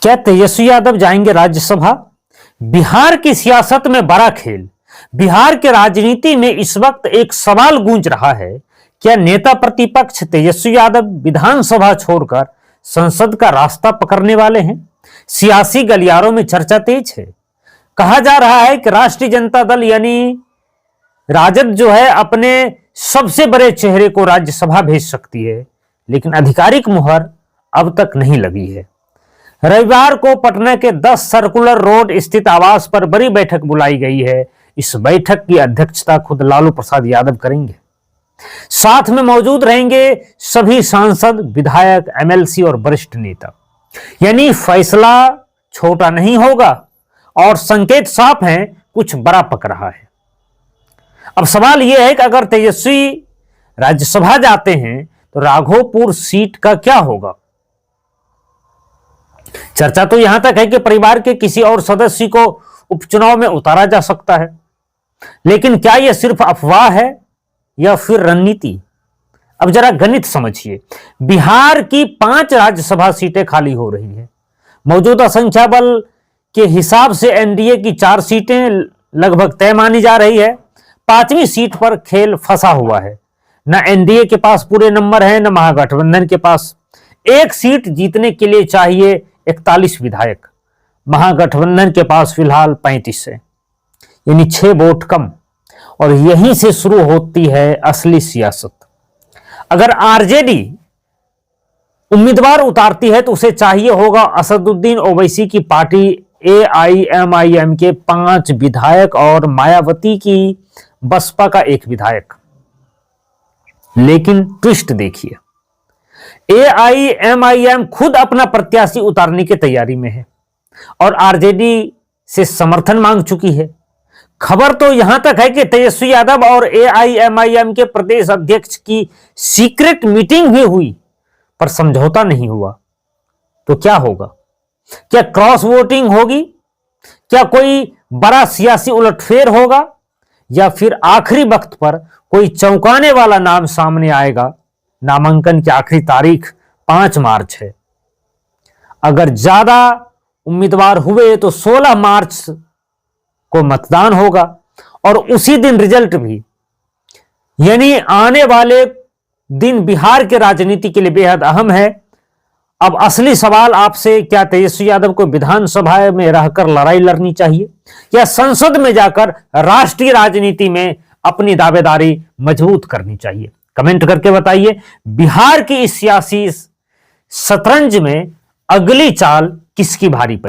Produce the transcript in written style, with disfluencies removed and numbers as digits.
क्या तेजस्वी यादव जाएंगे राज्यसभा? बिहार की सियासत में बड़ा खेल। बिहार के राजनीति में इस वक्त एक सवाल गूंज रहा है, क्या नेता प्रतिपक्ष तेजस्वी यादव विधानसभा छोड़कर संसद का रास्ता पकड़ने वाले हैं? सियासी गलियारों में चर्चा तेज है। कहा जा रहा है कि राष्ट्रीय जनता दल यानी राजद जो है अपने सबसे बड़े चेहरे को राज्यसभा भेज सकती है, लेकिन आधिकारिक मुहर अब तक नहीं लगी है। रविवार को पटना के 10 सर्कुलर रोड स्थित आवास पर बड़ी बैठक बुलाई गई है। इस बैठक की अध्यक्षता खुद लालू प्रसाद यादव करेंगे। साथ में मौजूद रहेंगे सभी सांसद, विधायक, एमएलसी और वरिष्ठ नेता। यानी फैसला छोटा नहीं होगा और संकेत साफ हैं, कुछ बड़ा पक रहा है। अब सवाल यह है कि अगर तेजस्वी राज्यसभा जाते हैं तो राघोपुर सीट का क्या होगा? चर्चा तो यहां तक है कि परिवार के किसी और सदस्य को उपचुनाव में उतारा जा सकता है, लेकिन क्या यह सिर्फ अफवाह है या फिर रणनीति? अब जरा गणित समझिए। बिहार की 5 राज्यसभा सीटें खाली हो रही हैं। मौजूदा संख्या बल के हिसाब से एनडीए की 4 सीटें लगभग तय मानी जा रही है। 5वीं सीट पर खेल फंसा हुआ है। न एनडीए के पास पूरे नंबर है, न महागठबंधन के पास। एक सीट जीतने के लिए चाहिए 41 विधायक। महागठबंधन के पास फिलहाल 35 है, यानी 6 वोट कम। और यहीं से शुरू होती है असली सियासत। अगर आरजेडी उम्मीदवार उतारती है तो उसे चाहिए होगा असदुद्दीन ओवैसी की पार्टी एआईएमआईएम के 5 विधायक और मायावती की बसपा का 1 विधायक। लेकिन ट्विस्ट देखिए, एआईएमआईएम खुद अपना प्रत्याशी उतारने की तैयारी में है और आरजेडी से समर्थन मांग चुकी है। खबर तो यहां तक है कि तेजस्वी यादव और एआईएमआईएम के प्रदेश अध्यक्ष की सीक्रेट मीटिंग भी हुई, पर समझौता नहीं हुआ। तो क्या होगा? क्या क्रॉस वोटिंग होगी? क्या कोई बड़ा सियासी उलटफेर होगा? या फिर आखिरी वक्त पर कोई चौंकाने वाला नाम सामने आएगा? नामांकन की आखिरी तारीख 5 मार्च है। अगर ज्यादा उम्मीदवार हुए तो 16 मार्च को मतदान होगा और उसी दिन रिजल्ट भी। यानी आने वाले दिन बिहार के राजनीति के लिए बेहद अहम है। अब असली सवाल आपसे, क्या तेजस्वी यादव को विधानसभा में रहकर लड़ाई लड़नी चाहिए या संसद में जाकर राष्ट्रीय राजनीति में अपनी दावेदारी मजबूत करनी चाहिए? कमेंट करके बताइए। बिहार की इस सियासी शतरंज में अगली चाल किसकी भारी पड़े?